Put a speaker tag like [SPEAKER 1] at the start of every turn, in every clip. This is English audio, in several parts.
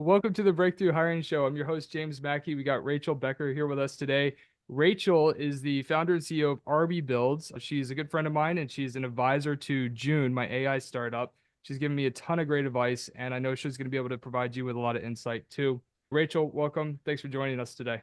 [SPEAKER 1] Welcome to the Breakthrough Hiring Show. I'm your host, James Mackey. We got Rachael Becker here with us today. Rachael is the founder and CEO of RB Builds. She's a good friend of mine, and she's an advisor to June, my AI startup. She's given me a ton of great advice, and I know she's going to be able to provide you with a lot of insight too. Rachael, welcome. Thanks for joining us today.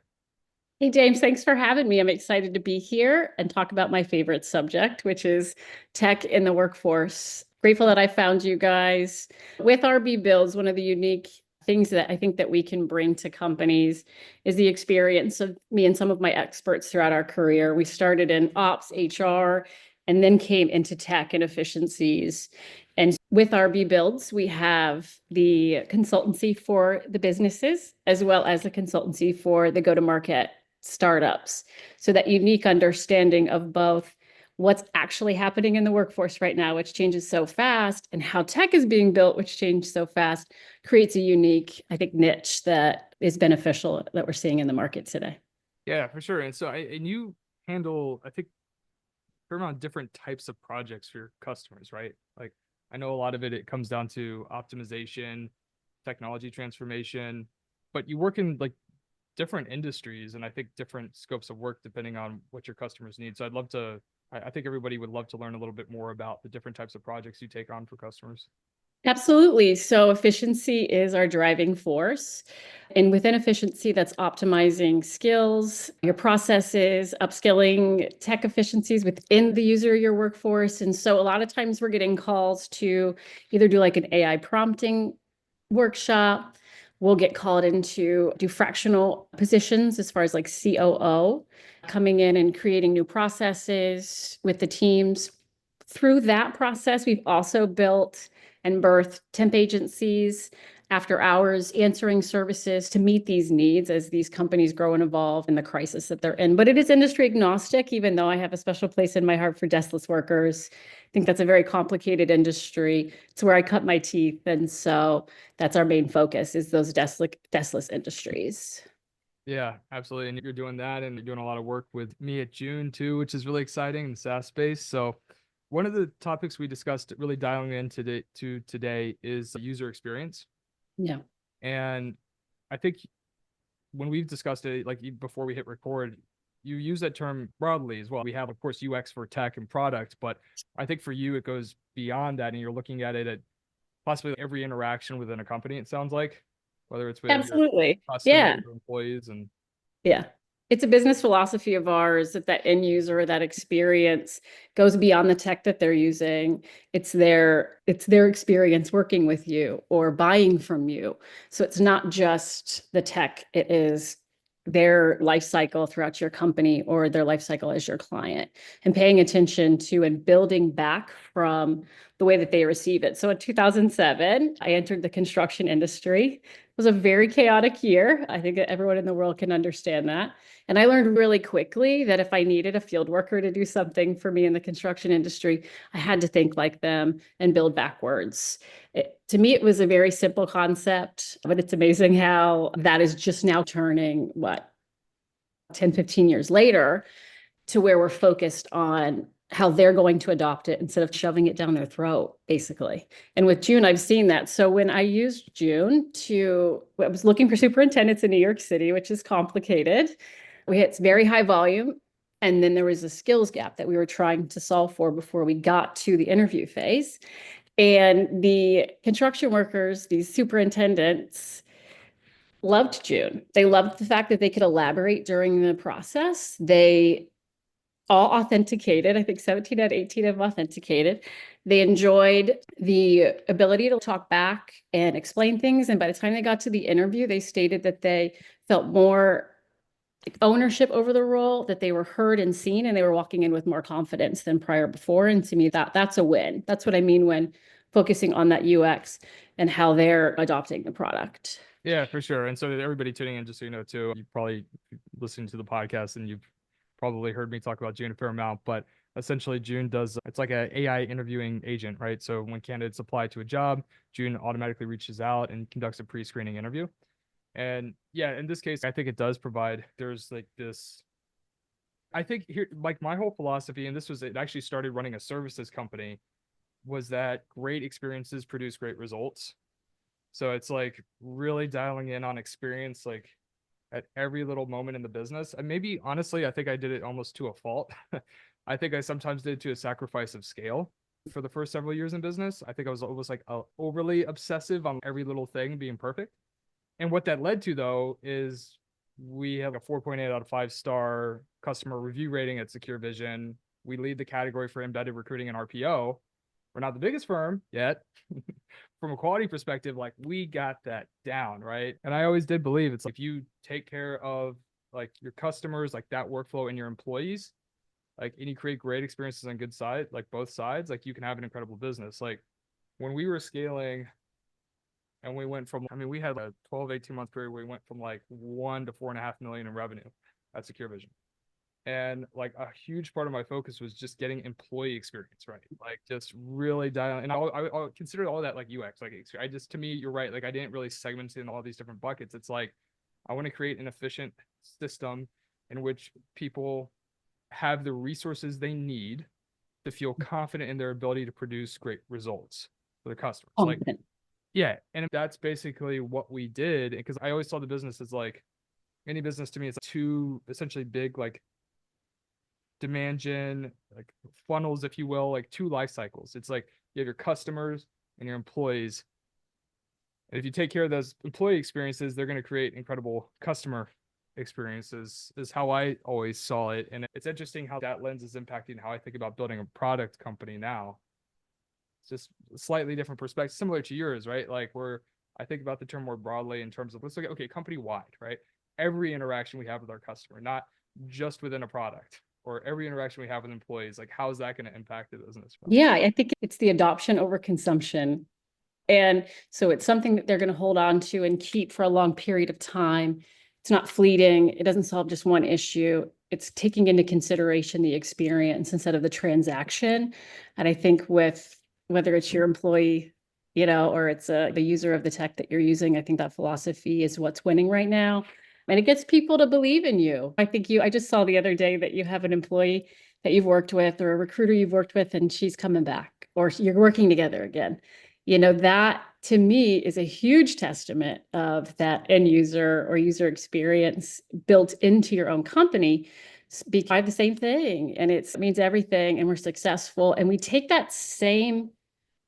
[SPEAKER 2] Hey, James, thanks for having me. I'm excited to be here and talk about my favorite subject, which is tech in the workforce. Grateful that I found you guys. With RB Builds, one of the unique things that I think that we can bring to companies is the experience of me and some of my experts throughout our career. We started in ops, HR, and then came into tech and efficiencies. And with RB Builds, we have the consultancy for the businesses as well as the consultancy for the go-to-market startups. So that unique understanding of both what's actually happening in the workforce right now, which changes so fast, and how tech is being built, which changes so fast, creates a unique, I think, niche that is beneficial that we're seeing in the market today.
[SPEAKER 1] Yeah, for sure. And you handle, I think, a fair amount of different types of projects for your customers, right? Like, I know a lot of it comes down to optimization, technology transformation, but you work in like different industries and I think different scopes of work depending on what your customers need. So I think everybody would love to learn a little bit more about the different types of projects you take on for customers.
[SPEAKER 2] Absolutely. So efficiency is our driving force. And within efficiency, that's optimizing skills, your processes, upskilling tech efficiencies within the user of your workforce. And so a lot of times we're getting calls to either do like an AI prompting workshop. We'll get called in to do fractional positions as far as like COO, coming in and creating new processes with the teams. Through that process, we've also built and birthed temp agencies, after hours answering services to meet these needs as these companies grow and evolve in the crisis that they're in. But it is industry agnostic, even though I have a special place in my heart for deskless workers. I think that's a very complicated industry. It's where I cut my teeth. And so that's our main focus is those deskless industries.
[SPEAKER 1] Yeah, absolutely. And you're doing that and you're doing a lot of work with me at June too, which is really exciting in the SaaS space. So one of the topics we discussed really dialing in today is user experience.
[SPEAKER 2] Yeah.
[SPEAKER 1] And I think when we've discussed it, like before we hit record, you use that term broadly as well. We have, of course, UX for tech and product, but I think for you, it goes beyond that. And you're looking at it at possibly every interaction within a company, it sounds like, whether it's with your
[SPEAKER 2] Absolutely.
[SPEAKER 1] customers
[SPEAKER 2] Yeah.
[SPEAKER 1] or employees. And
[SPEAKER 2] Yeah. It's a business philosophy of ours that that end user, that experience goes beyond the tech that they're using. It's their experience working with you or buying from you. So it's not just the tech, it is their life cycle throughout your company or their life cycle as your client and paying attention to and building back from the way that they receive it. So in 2007, I entered the construction industry. It was a very chaotic year. I think that everyone in the world can understand that. And I learned really quickly that if I needed a field worker to do something for me in the construction industry, I had to think like them and build backwards. To me, it was a very simple concept, but it's amazing how that is just now turning, 10, 15 years later, to where we're focused on how they're going to adopt it instead of shoving it down their throat, basically. And with June, I've seen that. So when I used June I was looking for superintendents in New York City, which is complicated. We had very high volume. And then there was a skills gap that we were trying to solve for before we got to the interview phase. And the construction workers, these superintendents, loved June. They loved the fact that they could elaborate during the process. They all authenticated. I think 17 out of 18 have authenticated. They enjoyed the ability to talk back and explain things. And by the time they got to the interview, they stated that they felt more ownership over the role, that they were heard and seen, and they were walking in with more confidence than prior before. And to me, that's a win. That's what I mean when focusing on that UX and how they're adopting the product.
[SPEAKER 1] yeah, for sure. And so everybody tuning in, just so you know, too, you probably listening to the podcast and you've probably heard me talk about June a fair amount, but essentially June does, it's like a AI interviewing agent, right? So when candidates apply to a job, June automatically reaches out and conducts a pre-screening interview. And yeah, in this case, I think it does provide, there's like this, I think here, like my whole philosophy, and it actually started running a services company, was that great experiences produce great results. So it's like really dialing in on experience, like at every little moment in the business. And maybe honestly, I think I did it almost to a fault. I think I sometimes did it to a sacrifice of scale for the first several years in business. I think I was almost like overly obsessive on every little thing being perfect. And what that led to, though, is we have a 4.8 out of 5-star customer review rating at Secure Vision. We lead the category for embedded recruiting and RPO. We're not the biggest firm yet. From a quality perspective, like we got that down, right? And I always did believe it's like if you take care of like your customers, like that workflow and your employees, like and you create great experiences on good side, like both sides, like you can have an incredible business. Like when we were scaling and we went from, I mean, we had a 12, 18-month period where we went from like 1 to 4.5 million in revenue at Secure Vision. And like a huge part of my focus was just getting employee experience right, like just really dialing. And I consider all that like UX. Like I just, to me, you're right. Like I didn't really segment it in all these different buckets. It's like I want to create an efficient system in which people have the resources they need to feel confident in their ability to produce great results for the customers. Like, yeah, and that's basically what we did. Because I always saw the business as like any business to me, it's like two essentially big like demand gen like funnels, if you will, like two life cycles. It's like you have your customers and your employees, and if you take care of those employee experiences, they're going to create incredible customer experiences, is how I always saw it. And it's interesting how that lens is impacting how I think about building a product company now. It's just a slightly different perspective, similar to yours, right? Like where I think about the term more broadly in terms of, let's look at, okay, company wide, right? Every interaction we have with our customer, not just within a product, or every interaction we have with employees, like how is that going to impact the business?
[SPEAKER 2] Yeah, I think it's the adoption over consumption. And so it's something that they're going to hold on to and keep for a long period of time. It's not fleeting. It doesn't solve just one issue. It's taking into consideration the experience instead of the transaction. And I think with whether it's your employee, or it's the user of the tech that you're using, I think that philosophy is what's winning right now. And it gets people to believe in you. I just saw the other day that you have an employee that you've worked with or a recruiter you've worked with, and she's coming back, or you're working together again. That to me is a huge testament of that end user or user experience built into your own company. I have the same thing, and it means everything, and we're successful. And we take that same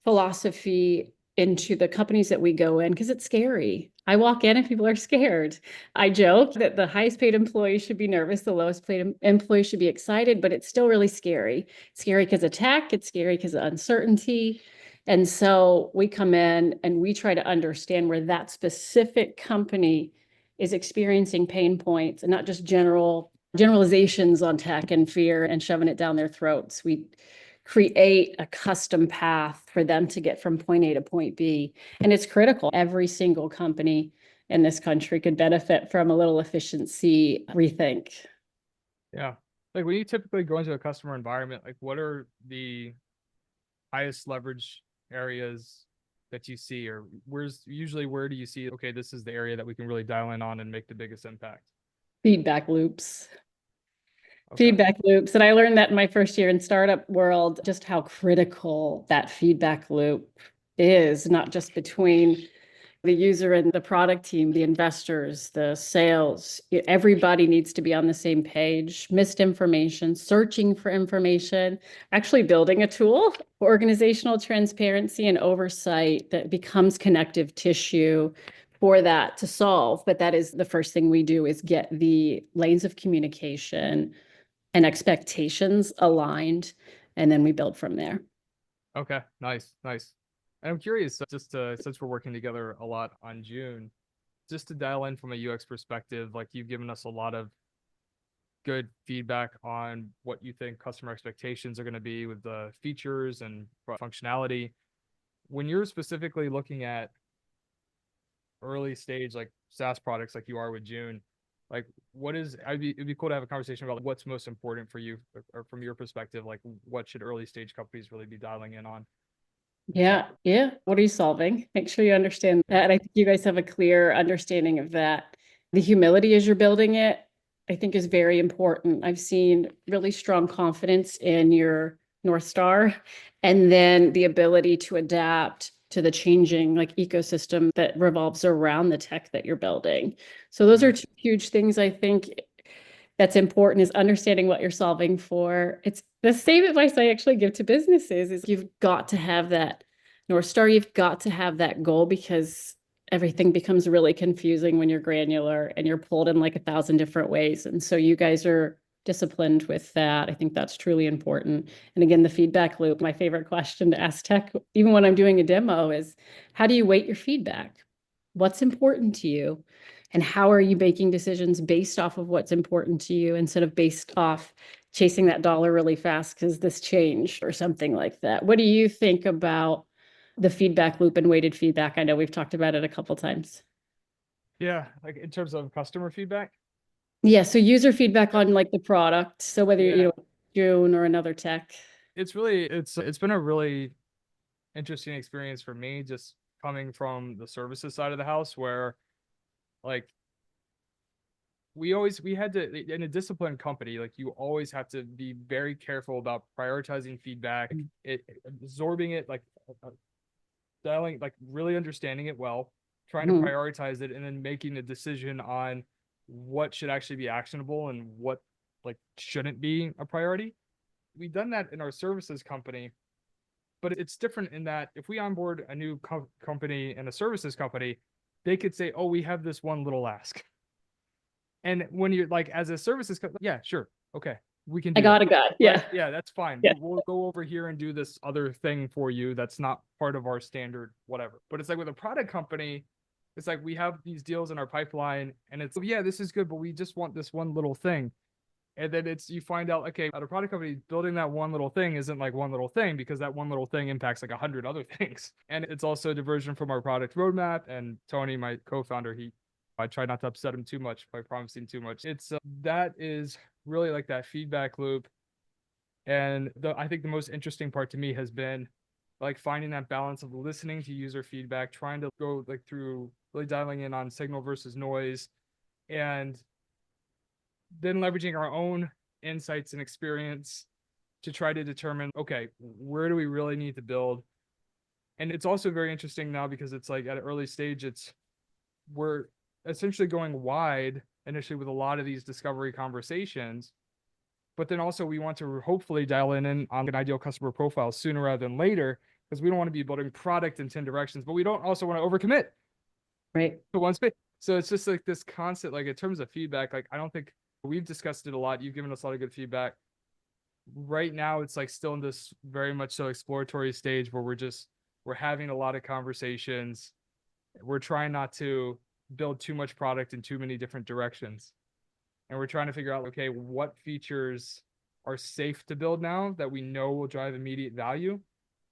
[SPEAKER 2] philosophy into the companies that we go in because it's scary. I walk in and people are scared. I joke that the highest paid employee should be nervous, the lowest paid employee should be excited, but it's still really scary. It's scary because of tech, it's scary because of uncertainty. And so we come in and we try to understand where that specific company is experiencing pain points, and not just generalizations on tech and fear and shoving it down their throats. We create a custom path for them to get from point A to point B. And it's critical. Every single company in this country could benefit from a little efficiency rethink.
[SPEAKER 1] Yeah. Like when you typically go into a customer environment, like what are the highest leverage areas that you see, or where do you see, okay, this is the area that we can really dial in on and make the biggest impact?
[SPEAKER 2] Feedback loops.
[SPEAKER 1] Okay.
[SPEAKER 2] Feedback loops. And I learned that in my first year in startup world, just how critical that feedback loop is, not just between the user and the product team, the investors, the sales. Everybody needs to be on the same page. Missed information, searching for information, actually building a tool for organizational transparency and oversight that becomes connective tissue for that to solve. But that is the first thing we do, is get the lanes of communication and expectations aligned, and then we build from there.
[SPEAKER 1] Okay, nice. And I'm curious, just since we're working together a lot on June, just to dial in from a UX perspective, like you've given us a lot of good feedback on what you think customer expectations are going to be with the features and functionality. When you're specifically looking at early stage like SaaS products like you are with June, like it'd be cool to have a conversation about what's most important for you, or from your perspective, like what should early stage companies really be dialing in on?
[SPEAKER 2] Yeah. What are you solving? Make sure you understand that. And I think you guys have a clear understanding of that. The humility as you're building it, I think, is very important. I've seen really strong confidence in your North Star, and then the ability to adapt to the changing like ecosystem that revolves around the tech that you're building. So those are two huge things I think that's important, is understanding what you're solving for. It's the same advice I actually give to businesses, is you've got to have that North Star, you've got to have that goal, because everything becomes really confusing when you're granular and you're pulled in like 1,000 different ways. And so you guys are disciplined with that. I think that's truly important. And again, the feedback loop, my favorite question to ask tech, even when I'm doing a demo, is how do you weight your feedback? What's important to you? And how are you making decisions based off of what's important to you instead of based off chasing that dollar really fast because this changed or something like that? What do you think about the feedback loop and weighted feedback? I know we've talked about it a couple times.
[SPEAKER 1] Yeah, like in terms of customer feedback.
[SPEAKER 2] Yeah, so user feedback on like the product. So whether
[SPEAKER 1] Yeah,
[SPEAKER 2] June or another tech.
[SPEAKER 1] it's been a really interesting experience for me, just coming from the services side of the house, where like we had to, in a disciplined company, like you always have to be very careful about prioritizing feedback, absorbing it, like dialing, like really understanding it well, trying to
[SPEAKER 2] Mhm.
[SPEAKER 1] prioritize it, and then making a decision on what should actually be actionable and what like shouldn't be a priority. We've done that in our services company, but it's different in that if we onboard a new company and a services company, they could say, "Oh, we have this one little ask." And when you're like, as a services company, yeah, sure, okay, we can
[SPEAKER 2] I
[SPEAKER 1] do
[SPEAKER 2] got
[SPEAKER 1] that.
[SPEAKER 2] a guy.
[SPEAKER 1] Right?
[SPEAKER 2] Yeah.
[SPEAKER 1] Yeah, that's fine.
[SPEAKER 2] Yeah.
[SPEAKER 1] We'll go over here and do this other thing for you that's not part of our standard, whatever. But it's like with a product company, it's like we have these deals in our pipeline, and it's, yeah, this is good, but we just want this one little thing. And then it's, you find out, okay, at a product company, building that one little thing isn't like one little thing, because that one little thing impacts like 100 other things. And it's also a diversion from our product roadmap. And Tony, my co-founder, I try not to upset him too much by promising too much. It's that is really like that feedback loop. And I think the most interesting part to me has been like finding that balance of listening to user feedback, trying to go like through really dialing in on signal versus noise, and then leveraging our own insights and experience to try to determine, okay, where do we really need to build? And it's also very interesting now, because it's like at an early stage, we're essentially going wide initially with a lot of these discovery conversations, but then also we want to hopefully dial in on an ideal customer profile sooner rather than later, because we don't want to be building product in 10 directions, but we don't also want to overcommit
[SPEAKER 2] Right.
[SPEAKER 1] to one space. So it's just like this constant, like in terms of feedback, like I don't think we've discussed it a lot. You've given us a lot of good feedback. Right now, it's like still in this very much so exploratory stage where we're having a lot of conversations. We're trying not to build too much product in too many different directions. And we're trying to figure out, okay, what features are safe to build now that we know will drive immediate value,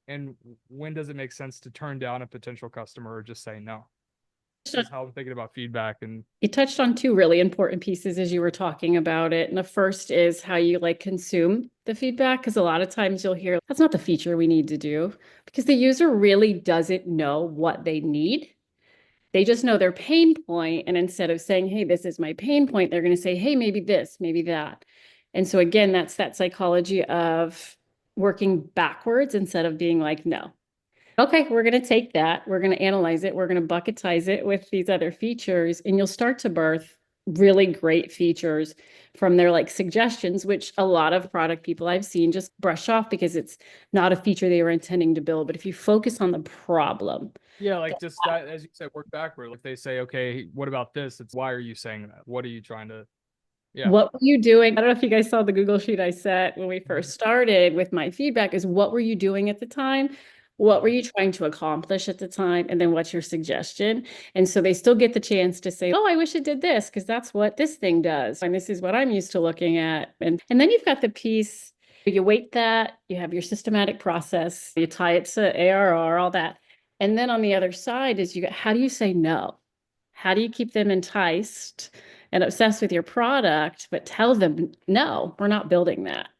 [SPEAKER 1] and when does it make sense to turn down a potential customer or just say no. This is how I'm thinking about feedback. And
[SPEAKER 2] You touched on two really important pieces as you were talking about it. And the first is how you like consume the feedback, because a lot of times you'll hear that's not the feature we need to do, because the user really doesn't know what they need. They just know their pain point. And instead of saying, hey, this is my pain point, they're going to say, hey, maybe this, maybe that. And so again, that's that psychology of working backwards instead of being like, no, okay, we're going to take that, we're going to analyze it, we're going to bucketize it with these other features, and you'll start to birth really great features from their like suggestions, which a lot of product people I've seen just brush off because it's not a feature they were intending to build. But if you focus on the problem,
[SPEAKER 1] yeah, like just that, as you said, work backward. Like they say, okay, what about this? It's, why are you saying that? What are you trying to, yeah.
[SPEAKER 2] what were you doing? I don't know if you guys saw the Google sheet I set when we first started with my feedback, is what were you doing at the time? What were you trying to accomplish at the time? And then what's your suggestion? And so they still get the chance to say, oh, I wish it did this because that's what this thing does. And this is what I'm used to looking at. And then you've got the piece, you weight that, you have your systematic process, you tie it to ARR, all that. And then on the other side is how do you say no? How do you keep them enticed and obsessed with your product, but tell them, no, we're not building that?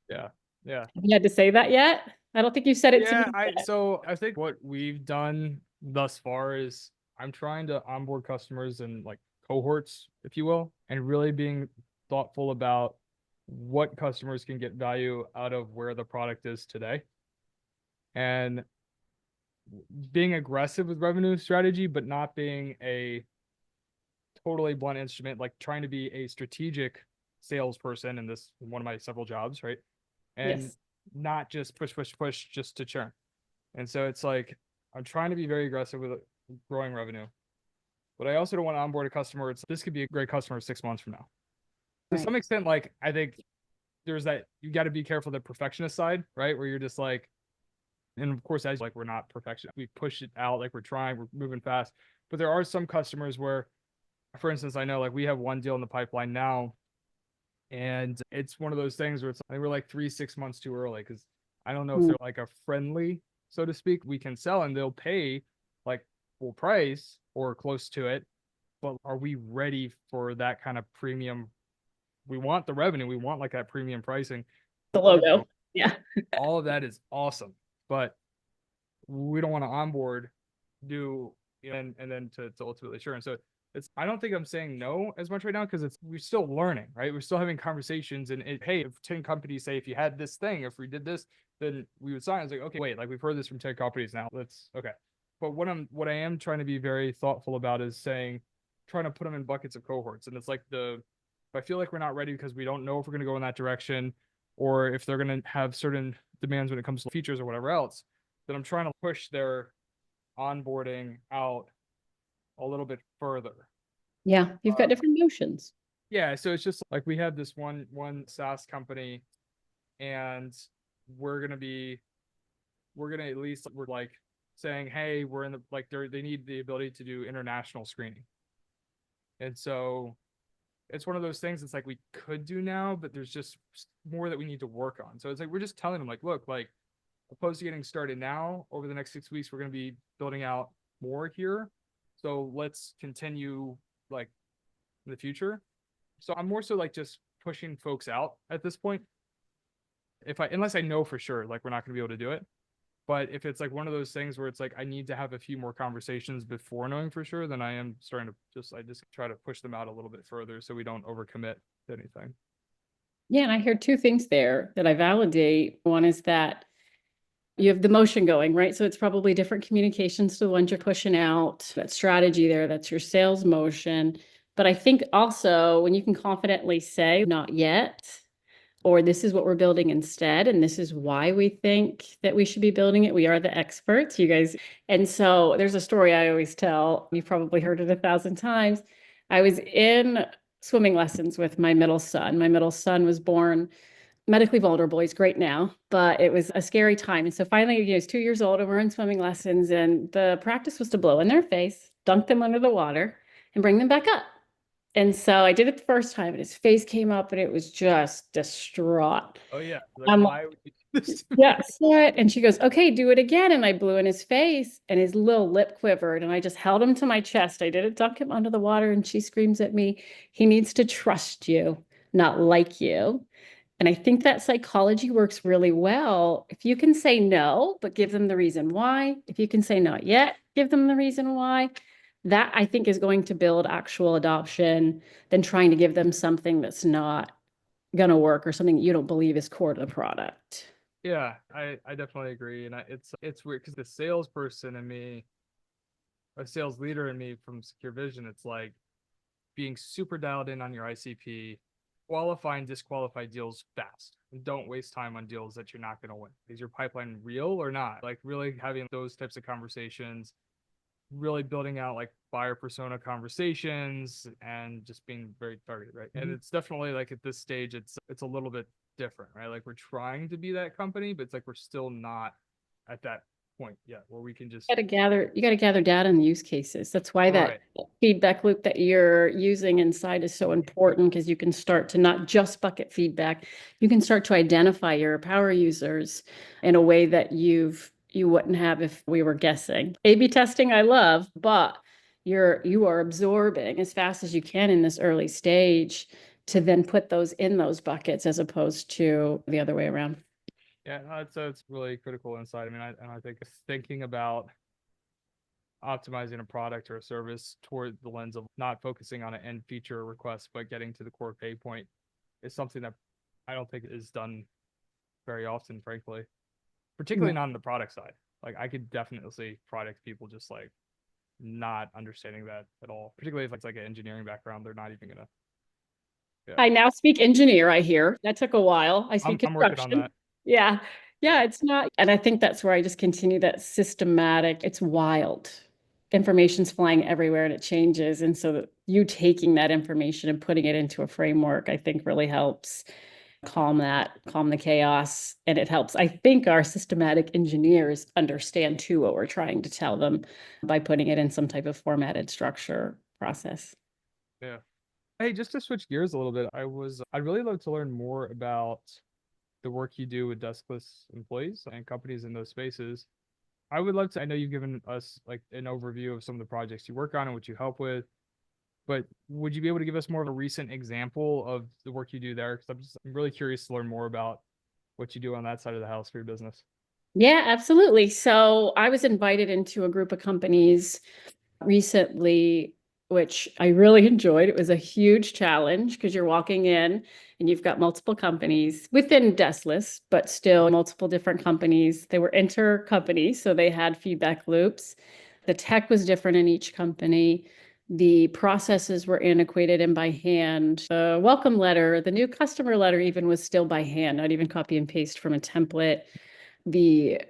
[SPEAKER 1] Yeah. Yeah.
[SPEAKER 2] Have you had to say that yet? I don't think you said it to
[SPEAKER 1] Yeah,
[SPEAKER 2] me yet.
[SPEAKER 1] I think what we've done thus far is I'm trying to onboard customers in like cohorts, if you will, and really being thoughtful about what customers can get value out of where the product is today. And being aggressive with revenue strategy, but not being a totally blunt instrument, like trying to be a strategic salesperson in this one of my several jobs, right? And
[SPEAKER 2] Yes.
[SPEAKER 1] not just push, push, push just to churn. And so it's like I'm trying to be very aggressive with growing revenue, but I also don't want to onboard a customer. This could be a great customer 6 months from now. To
[SPEAKER 2] Right.
[SPEAKER 1] some extent, like I think there's that you got to be careful the perfectionist side, right? Where you're just like, and of course, as like we're not perfection, we push it out, like we're trying, we're moving fast. But there are some customers where, for instance, I know like we have one deal in the pipeline now, and it's one of those things where it's like we're like 3 6 months too early because I don't know if
[SPEAKER 2] Mm.
[SPEAKER 1] they're like a friendly, so to speak, we can sell and they'll pay like full price or close to it. But are we ready for that kind of premium? We want the revenue, we want like that premium pricing,
[SPEAKER 2] The
[SPEAKER 1] logo.
[SPEAKER 2] logo. Yeah.
[SPEAKER 1] All of that is awesome, but we don't want to onboard, do, and then to ultimately sure. And so it's I don't think I'm saying no as much right now because it's we're still learning, right? We're still having conversations, and hey, if 10 companies say if you had this thing, if we did this, then we would sign. It's like, okay, wait, like we've heard this from 10 companies now. Let's okay. But what I am trying to be very thoughtful about is saying trying to put them in buckets of cohorts. And it's like if I feel like we're not ready because we don't know if we're going to go in that direction or if they're going to have certain demands when it comes to features or whatever else, then I'm trying to push their onboarding out a little bit further.
[SPEAKER 2] Yeah. You've got different motions.
[SPEAKER 1] Yeah, so it's just like we have this one SaaS company, and we're gonna be we're gonna at least we're like saying, hey, we're in the like they need the ability to do international screening, and so it's one of those things. It's like we could do now, but there's just more that we need to work on. So it's like we're just telling them like, look, like opposed to getting started now, over the next 6 weeks, we're going to be building out more here. So let's continue like in the future. So I'm more so like just pushing folks out at this point. If I, unless I know for sure, like we're not going to be able to do it. But if it's like one of those things where it's like I need to have a few more conversations before knowing for sure, then I am starting to I just try to push them out a little bit further so we don't overcommit to anything.
[SPEAKER 2] Yeah. And I hear two things there that I validate. One is that you have the motion going, right? So it's probably different communications to the ones you're pushing out, that strategy there, that's your sales motion. But I think also when you can confidently say, not yet, or this is what we're building instead, and this is why we think that we should be building it. We are the experts, you guys. And so there's a story I always tell. You've probably heard it 1,000 times. I was in swimming lessons with my middle son. My middle son was born medically vulnerable. He's great now, but it was a scary time. And so finally, he's 2 years old and we're in swimming lessons. And the practice was to blow in their face, dunk them under the water, and bring them back up. And so I did it the first time and his face came up and it was just distraught.
[SPEAKER 1] Oh yeah, like
[SPEAKER 2] I'm
[SPEAKER 1] why would you do this to
[SPEAKER 2] yeah,
[SPEAKER 1] me?
[SPEAKER 2] what? And she goes, okay, do it again. And I blew in his face and his little lip quivered. And I just held him to my chest. I didn't dunk him under the water. And she screams at me, he needs to trust you, not like you. And I think that psychology works really well. If you can say no, but give them the reason why, if you can say not yet, give them the reason why, that I think is going to build actual adoption than trying to give them something that's not going to work or something you don't believe is core to the product.
[SPEAKER 1] Yeah, I definitely agree, and it's weird because the salesperson in me, a sales leader in me from Secure Vision, it's like being super dialed in on your ICP, qualify and disqualify deals fast, and don't waste time on deals that you're not going to win. Is your pipeline real or not? Like really having those types of conversations, really building out like buyer persona conversations, and just being very targeted, right? And it's definitely like at this stage, it's a little bit different, right? Like we're trying to be that company, but it's like we're still not at that point yet where we can just
[SPEAKER 2] You got to gather data and use cases. That's why that
[SPEAKER 1] right.
[SPEAKER 2] feedback loop that you're using inside is so important because you can start to not just bucket feedback. You can start to identify your power users in a way that you wouldn't have if we were guessing. A/B testing I love, but you are absorbing as fast as you can in this early stage to then put those in those buckets as opposed to the other way around.
[SPEAKER 1] Yeah, no, it's really critical insight. I mean, I think thinking about optimizing a product or a service toward the lens of not focusing on an end feature request, but getting to the core pay point is something that I don't think is done very often, frankly, particularly
[SPEAKER 2] Right.
[SPEAKER 1] not on the product side. Like I could definitely see product people just like not understanding that at all, particularly if it's like an engineering background. They're not even gonna. Yeah,
[SPEAKER 2] I now speak engineer, I hear. That took a while. I speak
[SPEAKER 1] I'm working on
[SPEAKER 2] construction.
[SPEAKER 1] that.
[SPEAKER 2] Yeah.
[SPEAKER 1] Yeah,
[SPEAKER 2] Yeah, it's not. And I think that's where I just continue that systematic. It's wild. Information's flying everywhere and it changes. And so that you taking that information and putting it into a framework, I think really helps calm the chaos. And it helps, I think, our systematic engineers understand too what we're trying to tell them by putting it in some type of formatted structure process.
[SPEAKER 1] yeah. Hey, just to switch gears a little bit, I'd really love to learn more about the work you do with deskless employees and companies in those spaces. I would love to. I know you've given us like an overview of some of the projects you work on and what you help with, but would you be able to give us more of a recent example of the work you do there? Because I'm really curious to learn more about what you do on that side of the house for your business.
[SPEAKER 2] Yeah, absolutely. So I was invited into a group of companies recently, which I really enjoyed. It was a huge challenge because you're walking in and you've got multiple companies within deskless, but still multiple different companies. They were inter-company, so they had feedback loops. The tech was different in each company. The processes were antiquated and by hand. The welcome letter, the new customer letter even was still by hand, not even copy and paste from a template. The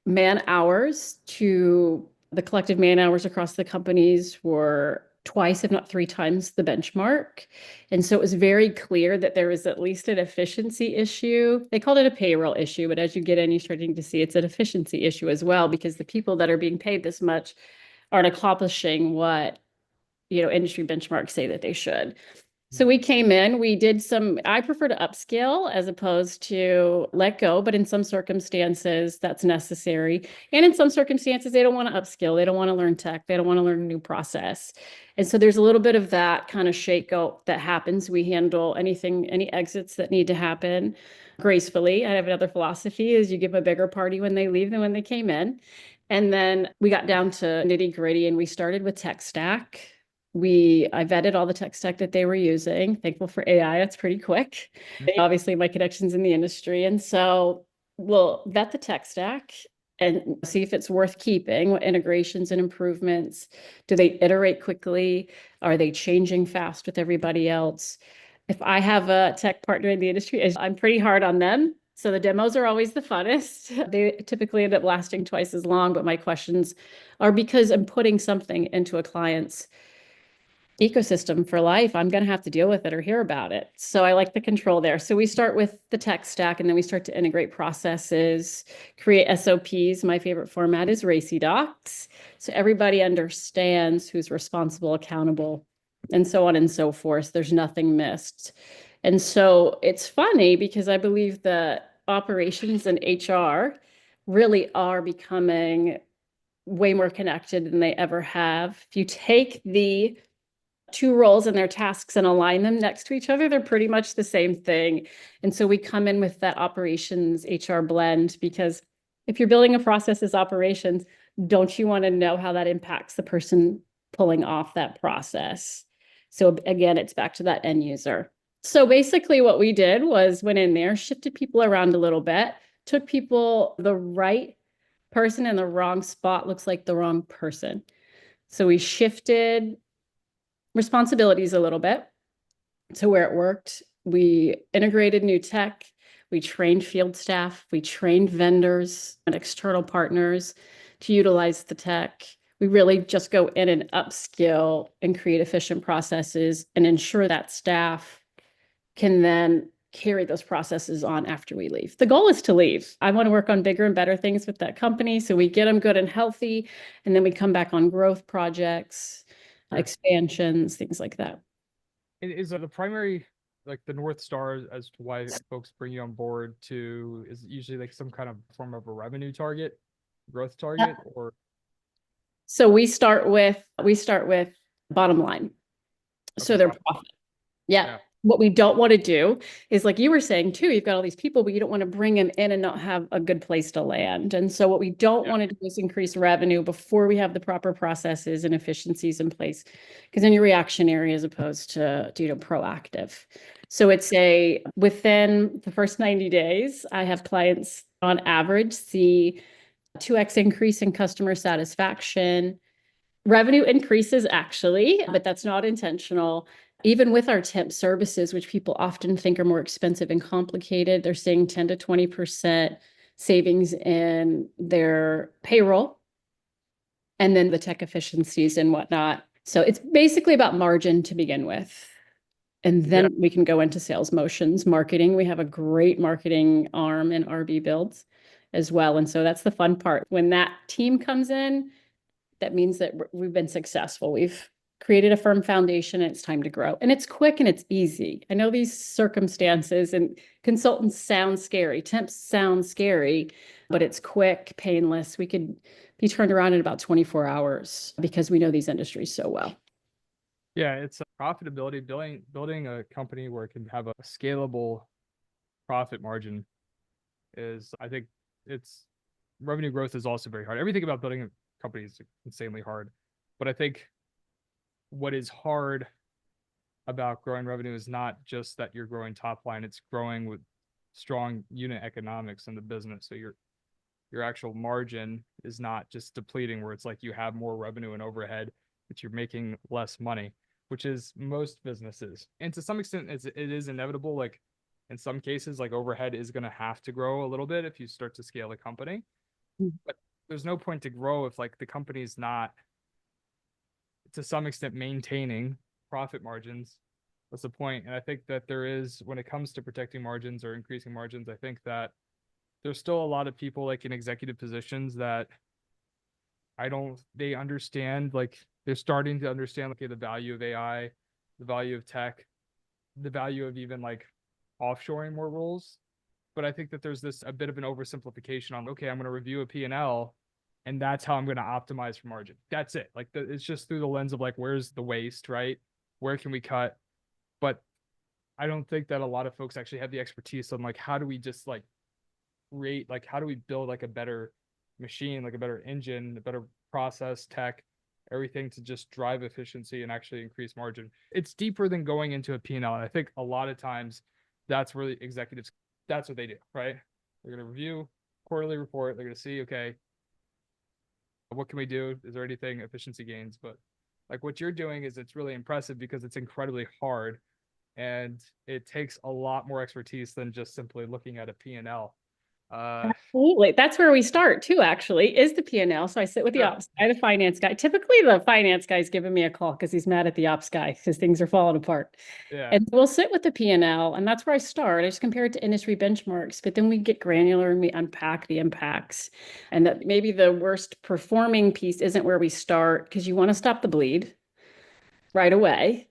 [SPEAKER 2] man hours to the collective man hours across the companies were twice, if not three times the benchmark. And so it was very clear that there was at least an efficiency issue. They called it a payroll issue, but as you get in, you're starting to see it's an efficiency issue as well, because the people that are being paid this much aren't accomplishing what, industry benchmarks say that they should. So we came in, we did I prefer to upskill as opposed to let go, but in some circumstances that's necessary. And in some circumstances, they don't want to upskill. They don't want to learn tech. They don't want to learn a new process. And so there's a little bit of that kind of shakeout that happens. We handle any exits that need to happen gracefully. I have another philosophy is you give a bigger party when they leave than when they came in. And then we got down to nitty gritty and we started with tech stack. I vetted all the tech stack that they were using. Thankful for AI, it's pretty quick. Obviously, my connections in the industry. And so we'll vet the tech stack and see if it's worth keeping. What integrations and improvements? Do they iterate quickly? Are they changing fast with everybody else? If I have a tech partner in the industry, I'm pretty hard on them. So the demos are always the funnest. They typically end up lasting twice as long, but my questions are because I'm putting something into a client's ecosystem for life. I'm going to have to deal with it or hear about it. So I like the control there. So we start with the tech stack and then we start to integrate processes, create SOPs. My favorite format is RACI docs. So everybody understands who's responsible, accountable, and so on and so forth. There's nothing missed. And so it's funny because I believe that operations and HR really are becoming way more connected than they ever have. If you take the two roles and their tasks and align them next to each other, they're pretty much the same thing. And so we come in with that operations HR blend because if you're building a process as operations, don't you want to know how that impacts the person pulling off that process? So again, it's back to that end user. So basically what we did was went in there, shifted people around a little bit, took people, the right person in the wrong spot looks like the wrong person. So we shifted responsibilities a little bit to where it worked. We integrated new tech. We trained field staff. We trained vendors and external partners to utilize the tech. We really just go in and upskill and create efficient processes and ensure that staff can then carry those processes on after we leave. The goal is to leave. I want to work on bigger and better things with that company. So we get them good and healthy, and then we come back on growth projects, expansions, things like that.
[SPEAKER 1] Is the primary like the North Star as to why folks bring you on board is usually like some kind of form of a revenue target, growth target, or
[SPEAKER 2] So we start with bottom line. So
[SPEAKER 1] okay,
[SPEAKER 2] their profit. Yeah.
[SPEAKER 1] yeah,
[SPEAKER 2] What we don't want to do is like you were saying too, you've got all these people, but you don't want to bring them in and not have a good place to land. And so what we don't want to do is increase revenue before we have the proper processes and efficiencies in place, because then you're reactionary as opposed to, proactive. So it's within the first 90 days, I have clients on average see 2x increase in customer satisfaction. Revenue increases actually, but that's not intentional. Even with our temp services, which people often think are more expensive and complicated, they're seeing 10 to 20% savings in their payroll and then the tech efficiencies and whatnot. So it's basically about margin to begin with. And then we can go into sales motions, marketing. We have a great marketing arm in RB Builds as well. And so that's the fun part. When that team comes in, that means that we've been successful. We've created a firm foundation and it's time to grow. And it's quick and it's easy. I know these circumstances and consultants sound scary, temps sound scary, but it's quick, painless. We could be turned around in about 24 hours because we know these industries so well.
[SPEAKER 1] Yeah, it's a profitability, building a company where it can have a scalable profit margin is, I think it's revenue growth is also very hard. Everything about building a company is insanely hard. But I think what is hard about growing revenue is not just that you're growing top line, it's growing with strong unit economics in the business. So your actual margin is not just depleting where it's like you have more revenue and overhead, but you're making less money, which is most businesses. And to some extent, it is inevitable. Like in some cases, like overhead is going to have to grow a little bit if you start to scale a company. But there's no point to grow if like the company's not, to some extent, maintaining profit margins. That's the point. And I think that there is, when it comes to protecting margins or increasing margins, I think that there's still a lot of people like in executive positions that they understand, like they're starting to understand like the value of AI, the value of tech, the value of even like offshoring more roles. But I think that there's a bit of an oversimplification on, okay, I'm going to review a P&L and that's how I'm going to optimize for margin. That's it. Like it's just through the lens of like, where's the waste, right? Where can we cut? But I don't think that a lot of folks actually have the expertise on like, how do we just like how do we build like a better machine, like a better engine, a better process, tech, everything to just drive efficiency and actually increase margin. It's deeper than going into a P&L. And I think a lot of times that's where the executives, that's what they do, right? They're going to review quarterly report. They're going to see, okay, what can we do? Is there anything efficiency gains? But like what you're doing is it's really impressive because it's incredibly hard and it takes a lot more expertise than just simply looking at a P&L.
[SPEAKER 2] Absolutely. That's where we start too, actually, is the P&L. So I sit with the ops guy, the finance guy. Typically, the finance guy's giving me a call because he's mad at the ops guy because things are falling apart.
[SPEAKER 1] Yeah.
[SPEAKER 2] And we'll sit with the P&L, and that's where I start. I just compare it to industry benchmarks, but then we get granular and we unpack the impacts. And that maybe the worst performing piece isn't where we start because you want to stop the bleed right away,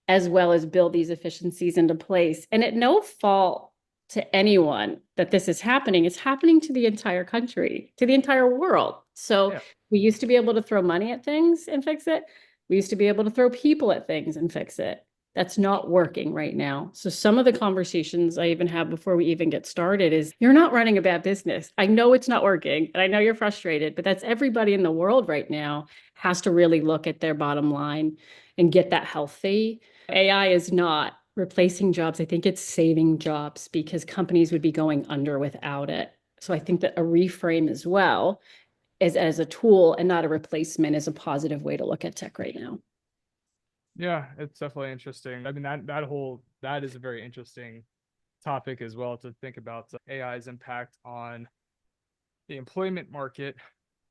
[SPEAKER 2] as well as build these efficiencies into place. And at no fault to anyone that this is happening, it's happening to the entire country, to the entire world. So we used to be able to throw money at things and fix it. We used to be able to throw people at things and fix it. That's not working right now. So some of the conversations I even have before we even get started is, you're not running a bad business. I know it's not working and I know you're frustrated, but that's everybody in the world right now has to really look at their bottom line and get that healthy. AI is not replacing jobs. I think it's saving jobs because companies would be going under without it. So I think that a reframe as well as a tool and not a replacement is a positive way to look at tech right now.
[SPEAKER 1] Yeah, it's definitely interesting. I mean, that is a very interesting topic as well to think about AI's impact on the employment market.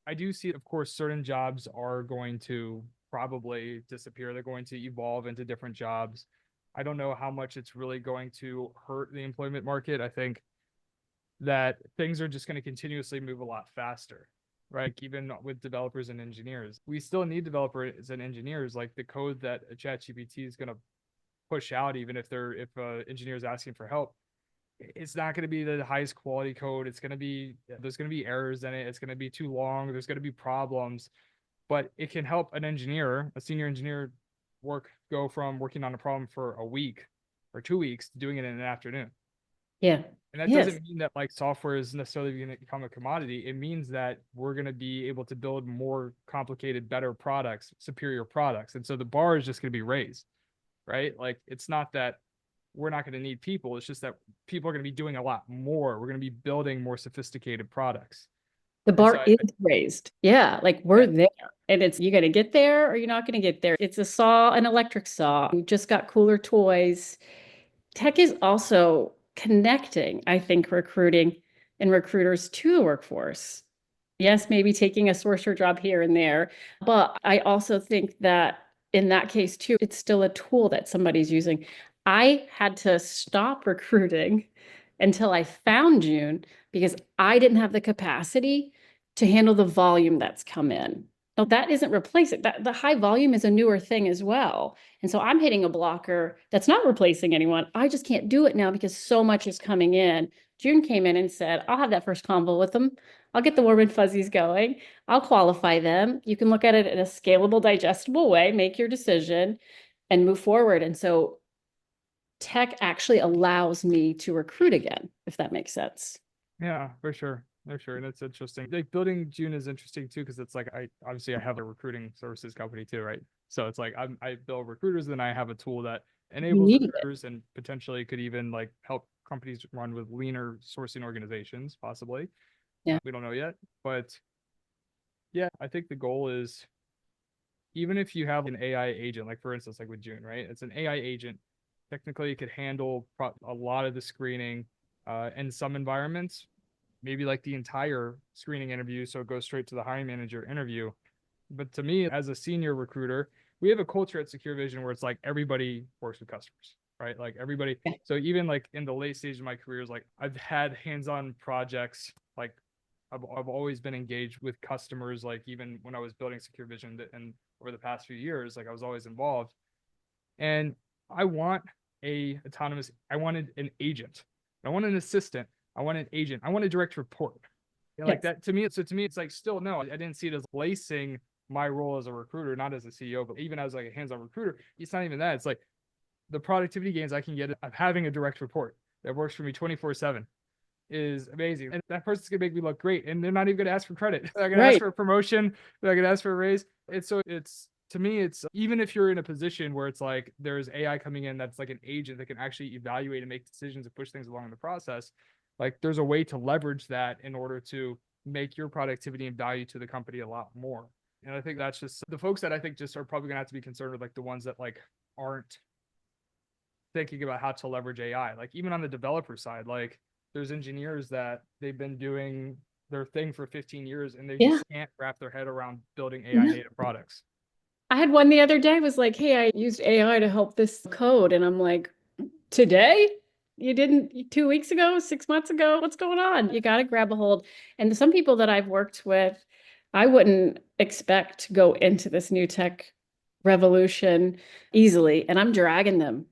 [SPEAKER 1] I do see, of course, certain jobs are going to probably disappear. They're going to evolve into different jobs. I don't know how much it's really going to hurt the employment market. I think that things are just going to continuously move a lot faster, right? Even with developers and engineers, we still need developers and engineers. Like the code that a ChatGPT is going to push out, even if engineer is asking for help, it's not going to be the highest quality code. There's going to be errors in it. It's going to be too long. There's going to be problems, but it can help a senior engineer go from working on a problem for a week or 2 weeks to doing it in an afternoon.
[SPEAKER 2] Yeah.
[SPEAKER 1] And that doesn't mean that like software is necessarily going to become a commodity. It means that we're going to be able to build more complicated, better products, superior products. And so the bar is just going to be raised, right? Like it's not that we're not going to need people. It's just that people are going to be doing a lot more. We're going to be building more sophisticated products.
[SPEAKER 2] The
[SPEAKER 1] And so
[SPEAKER 2] bar is raised. Yeah, like
[SPEAKER 1] yeah,
[SPEAKER 2] we're there. And it's you gotta get there or you're not gonna get there. It's a saw, an electric saw. We've just got cooler toys. Tech is also connecting, I think, recruiting and recruiters to the workforce. Yes, maybe taking a sorcerer job here and there, but I also think that in that case too, it's still a tool that somebody's using. I had to stop recruiting until I found June because I didn't have the capacity to handle the volume that's come in. Now that isn't replacing that the high volume is a newer thing as well. And so I'm hitting a blocker that's not replacing anyone. I just can't do it now because so much is coming in. June came in and said, I'll have that first convo with them. I'll get the warm and fuzzies going. I'll qualify them. You can look at it in a scalable, digestible way, make your decision and move forward. And so tech actually allows me to recruit again, if that makes sense.
[SPEAKER 1] yeah, for sure. For sure. And it's interesting. Like building June is interesting too, because it's like I obviously I have a recruiting services company too, right? So it's like I build recruiters, then I have a tool that
[SPEAKER 2] You
[SPEAKER 1] enables
[SPEAKER 2] needed it.
[SPEAKER 1] recruiters and potentially could even like help companies run with leaner sourcing organizations, possibly.
[SPEAKER 2] Yeah.
[SPEAKER 1] We don't know yet. But yeah, I think the goal is even if you have an AI agent, like for instance, like with June, right? It's an AI agent. Technically, it could handle a lot of the screening in some environments, maybe like the entire screening interview. So it goes straight to the hiring manager interview. But to me, as a senior recruiter, we have a culture at Secure Vision where it's like everybody works with customers, right? Like everybody. So even like in the late stage of my career, is like I've had hands-on projects. Like I've always been engaged with customers. Like even when I was building Secure Vision and over the past few years, like I was always involved. And I want I wanted an agent. I want an assistant. I want an agent. I want a direct report. And like
[SPEAKER 2] Yes.
[SPEAKER 1] that to me, so to me, it's like still no, I didn't see it as placing my role as a recruiter, not as a CEO, but even as like a hands-on recruiter. It's not even that. It's like the productivity gains I can get of having a direct report that works for me 24/7 is amazing. And that person's gonna make me look great. And they're not even gonna ask for credit. They're gonna ask
[SPEAKER 2] Right.
[SPEAKER 1] for a promotion. They're gonna ask for a raise. And so it's to me, it's even if you're in a position where it's like there's AI coming in that's like an agent that can actually evaluate and make decisions and push things along in the process, like there's a way to leverage that in order to make your productivity and value to the company a lot more. And I think that's just the folks that I think just are probably gonna have to be concerned with like the ones that like aren't thinking about how to leverage AI. Like even on the developer side, like there's engineers that they've been doing their thing for 15 years and they
[SPEAKER 2] Yeah.
[SPEAKER 1] just can't wrap their head around building AI
[SPEAKER 2] No.
[SPEAKER 1] native products.
[SPEAKER 2] I had one the other day was like, hey, I used AI to help this code. And I'm like, today? You didn't 2 weeks ago, 6 months ago? What's going on? You got to grab a hold. And some people that I've worked with, I wouldn't expect to go into this new tech revolution easily. And I'm dragging them.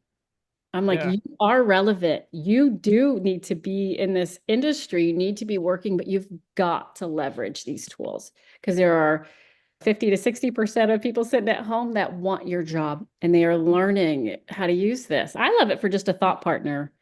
[SPEAKER 2] I'm like,
[SPEAKER 1] Yeah.
[SPEAKER 2] you are relevant. You do need to be in this industry. You need to be working, but you've got to leverage these tools because there are 50 to 60% of people sitting at home that want your job and they are learning how to use this. I love it for just a thought partner.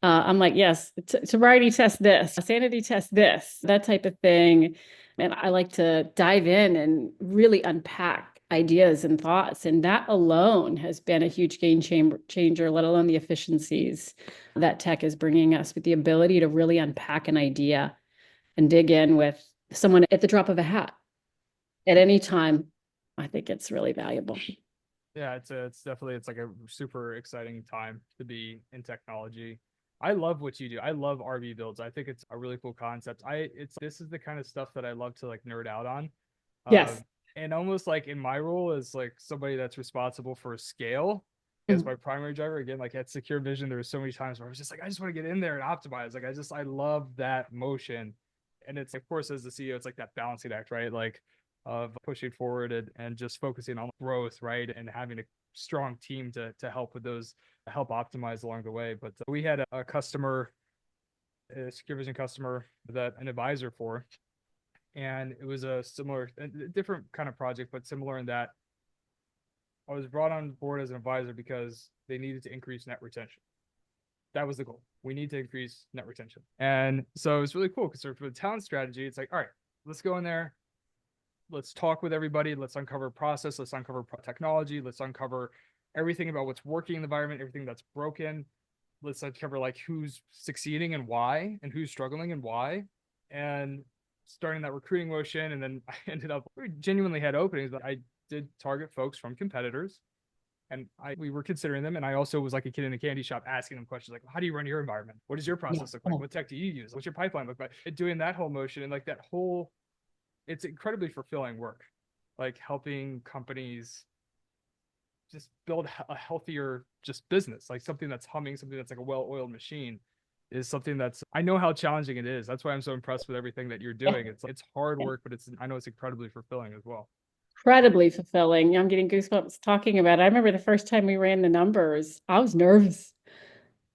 [SPEAKER 2] I'm like, yes, sobriety test this, sanity test this, that type of thing. And I like to dive in and really unpack ideas and thoughts. And that alone has been a huge changer, let alone the efficiencies that tech is bringing us with the ability to really unpack an idea and dig in with someone at the drop of a hat at any time. I think it's really valuable.
[SPEAKER 1] Yeah, it's definitely it's like a super exciting time to be in technology. I love what you do. I love RV builds. I think it's a really cool concept. It's this is the kind of stuff that I love to like nerd out on. Uh,
[SPEAKER 2] Yes.
[SPEAKER 1] and almost like in my role as like somebody that's responsible for scale as
[SPEAKER 2] Mhm.
[SPEAKER 1] my primary driver. Again, like at Secure Vision, there were so many times where I was just like, I just want to get in there and optimize. Like I love that motion. And it's of course as the CEO, it's like that balancing act, right? Like of pushing forward and just focusing on growth, right? And having a strong team to help with those, help optimize along the way. But we had a customer, a Secure Vision customer that an advisor for, and it was a similar, a different kind of project, but similar in that I was brought on board as an advisor because they needed to increase net retention. That was the goal. We need to increase net retention. And so it was really cool because for the talent strategy, it's like, all right, let's go in there. Let's talk with everybody. Let's uncover process. Let's uncover technology. Let's uncover everything about what's working in the environment, everything that's broken. Let's uncover like who's succeeding and why, and who's struggling and why. And starting that recruiting motion. And then I ended up, we genuinely had openings, but I did target folks from competitors. And we were considering them. And I also was like a kid in a candy shop asking them questions like, how do you run your environment? What does your process look like? What tech do you use? What's your pipeline look like? And doing that whole motion and like that whole, it's incredibly fulfilling work, like helping companies just build a healthier just business, like something that's humming, something that's like a well-oiled machine is something that's, I know how challenging it is. That's why I'm so impressed with everything that you're doing. It's hard work, but I know it's incredibly fulfilling as well.
[SPEAKER 2] Incredibly fulfilling. I'm getting goosebumps talking about it. I remember the first time we ran the numbers, I was nervous.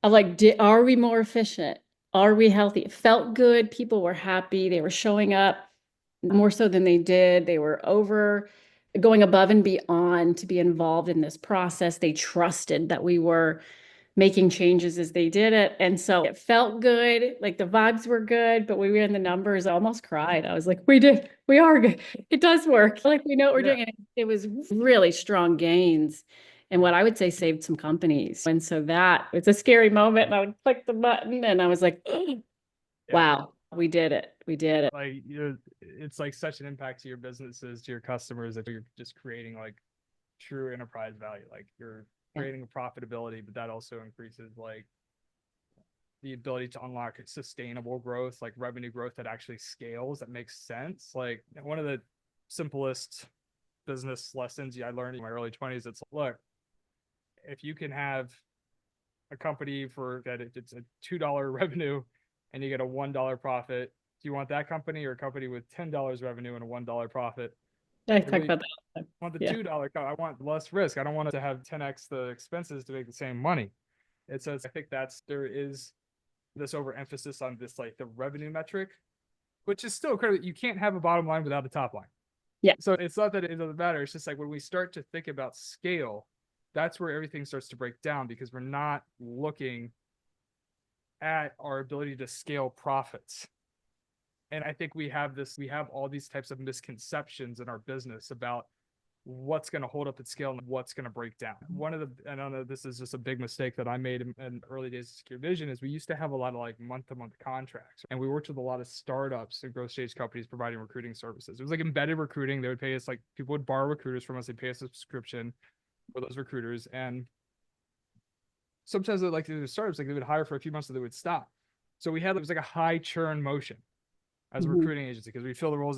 [SPEAKER 2] I was like, are we more efficient? Are we healthy? It felt good. People were happy. They were showing up more so than they did. They were going above and beyond to be involved in this process. They trusted that we were making changes as they did it. And so it felt good, like the vibes were good, but we ran the numbers, I almost cried. I was like, we are good. It does work. Like we know what we're doing. And it was really strong gains. And what I would say saved some companies. And so that it's a scary moment. And I would click the button and I was like, oh, wow, we did it. We did it.
[SPEAKER 1] Like, it's like such an impact to your businesses, to your customers, that you're just creating like true enterprise value. Like you're creating a profitability, but that also increases like the ability to unlock sustainable growth, like revenue growth that actually scales, that makes sense. Like one of the simplest business lessons I learned in my early 20s, it's look, if you can have a company for that, it's a $2 revenue and you get a $1 profit, do you want that company or a company with $10 revenue and a $1 profit?
[SPEAKER 2] I talk about that.
[SPEAKER 1] I want the $2. I want less risk. I don't want it to have 10x the expenses to make the same money. It says, I think there is this overemphasis on this, like the revenue metric, which is still critical. You can't have a bottom line without a top line.
[SPEAKER 2] Yeah.
[SPEAKER 1] So it's not that it doesn't matter. It's just like when we start to think about scale, that's where everything starts to break down because we're not looking at our ability to scale profits. And I think we have all these types of misconceptions in our business about what's going to hold up at scale and what's going to break down. And I know this is just a big mistake that I made in early days of Secure Vision, is we used to have a lot of like month-to-month contracts, and we worked with a lot of startups and growth stage companies providing recruiting services. It was like embedded recruiting. They would pay us, like people would borrow recruiters from us. They'd pay us a subscription for those recruiters. And sometimes like the startups, like they would hire for a few months and they would stop. So it was like a high churn motion as a recruiting agency because we fill the roles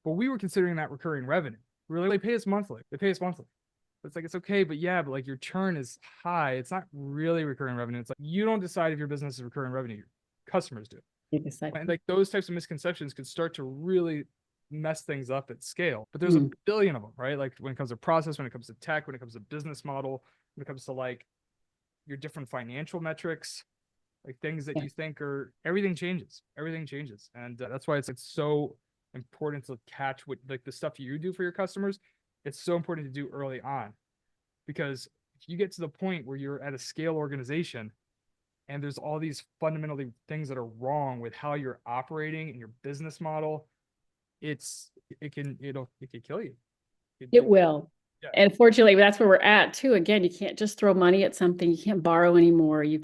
[SPEAKER 1] but we were considering that recurring revenue. They pay us monthly. It's like, it's okay, but like your churn is high. It's not really recurring revenue. It's like, you don't decide if your business is recurring revenue. Your customers do. And like those types of misconceptions could start to really mess things up at scale. But there's a billion of them, right? Like when it comes to process, when it comes to tech, when it comes to business model, when it comes to like your different financial metrics, like things that you think everything changes. And that's why it's so important to catch what like the stuff you do for your customers. It's so important to do early on, because if you get to the point where you're at a scale organization and there's all these fundamentally things that are wrong with how you're operating and your business model, it can kill you.
[SPEAKER 2] It will. Yeah. And fortunately, that's where we're at too. Again, you can't just throw money at something. You can't borrow anymore. You've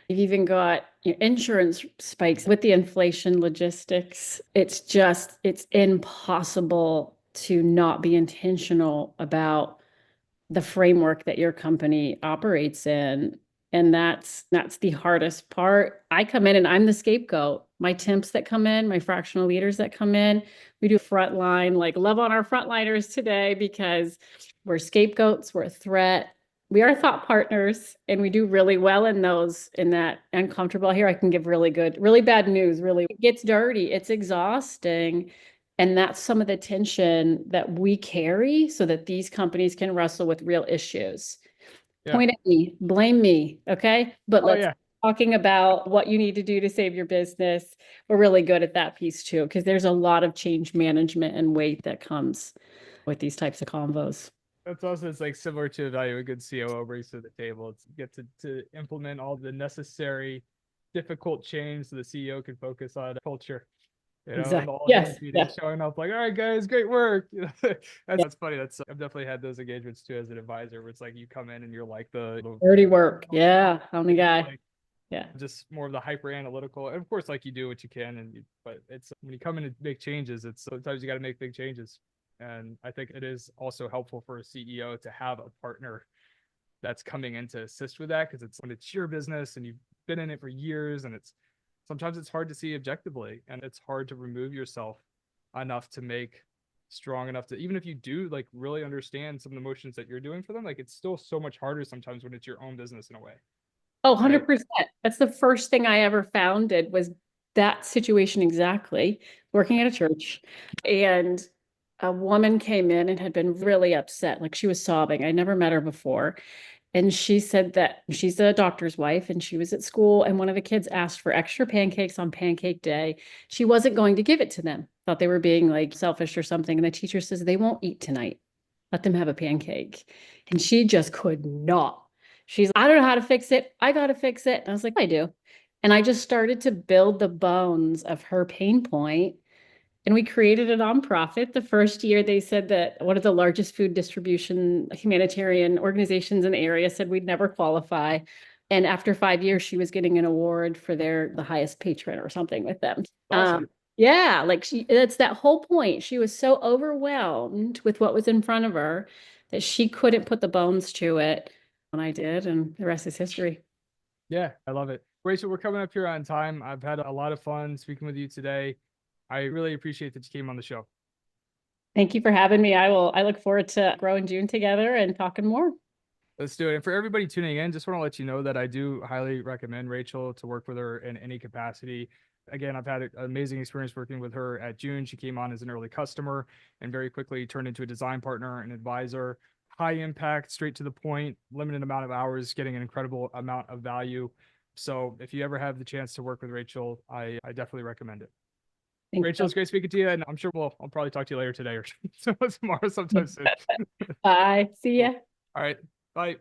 [SPEAKER 2] even got insurance spikes with the inflation logistics. It's impossible to not be intentional about the framework that your company operates in. And that's the hardest part. I come in and I'm the scapegoat. My temps that come in, my fractional leaders that come in, we do frontline, like love on our frontliners today because we're scapegoats, we're a threat. We are thought partners and we do really well in that uncomfortable. Here I can give really bad news, really. It gets dirty, it's exhausting. And that's some of the tension that we carry so that these companies can wrestle with real issues. Point at me, blame me, okay? But let's talking about what you need to do to save your business. We're really good at that piece too, because there's a lot of change management and weight that comes with these types of convos.
[SPEAKER 1] That's also, it's like similar to value a good COO brings to the table. It's get to implement all the necessary difficult change so the CEO can focus on culture.
[SPEAKER 2] Exactly.
[SPEAKER 1] Showing up like, all right, guys, great work. That's funny. I've definitely had those engagements too as an advisor, where it's like you come in and you're like the
[SPEAKER 2] dirty work. Yeah, I'm the guy. Yeah.
[SPEAKER 1] Just more of the hyper analytical. And of course, like you do what you can, but it's when you come in and make changes, it's sometimes you got to make big changes. And I think it is also helpful for a CEO to have a partner that's coming in to assist with that, because it's when it's your business and you've been in it for years, and it's sometimes it's hard to see objectively, and it's hard to remove yourself enough to make strong enough to, even if you do like really understand some of the motions that you're doing for them, like it's still so much harder sometimes when it's your own business in a way.
[SPEAKER 2] Oh,
[SPEAKER 1] Right.
[SPEAKER 2] 100%. That's the first thing I ever founded was that situation exactly, working at a church. And a woman came in and had been really upset. Like she was sobbing. I never met her before. And she said that she's a doctor's wife and she was at school and one of the kids asked for extra pancakes on pancake day. She wasn't going to give it to them. Thought they were being like selfish or something. And the teacher says, they won't eat tonight. Let them have a pancake. And she just could not. She's, I don't know how to fix it. I got to fix it. And I was like, I do. And I just started to build the bones of her pain point. And we created a nonprofit. The first year, they said that one of the largest food distribution humanitarian organizations in the area said we'd never qualify. And after 5 years, she was getting an award for the highest patron or something with them.
[SPEAKER 1] Awesome.
[SPEAKER 2] Yeah, like that's that whole point. She was so overwhelmed with what was in front of her that she couldn't put the bones to it. And I did, and the rest is history.
[SPEAKER 1] Yeah, I love it. Rachel, we're coming up here on time. I've had a lot of fun speaking with you today. I really appreciate that you came on the show.
[SPEAKER 2] Thank you for having me. I look forward to growing June together and talking more.
[SPEAKER 1] Let's do it. And for everybody tuning in, just want to let you know that I do highly recommend Rachel to work with her in any capacity. Again, I've had an amazing experience working with her at June. She came on as an early customer and very quickly turned into a design partner and advisor. High impact, straight to the point, limited amount of hours, getting an incredible amount of value. So if you ever have the chance to work with Rachel, I definitely recommend it.
[SPEAKER 2] Thanks.
[SPEAKER 1] Rachel, it's great speaking to you, and I'm sure I'll probably talk to you later today or tomorrow sometime soon.
[SPEAKER 2] Bye. See ya.
[SPEAKER 1] All right. Bye.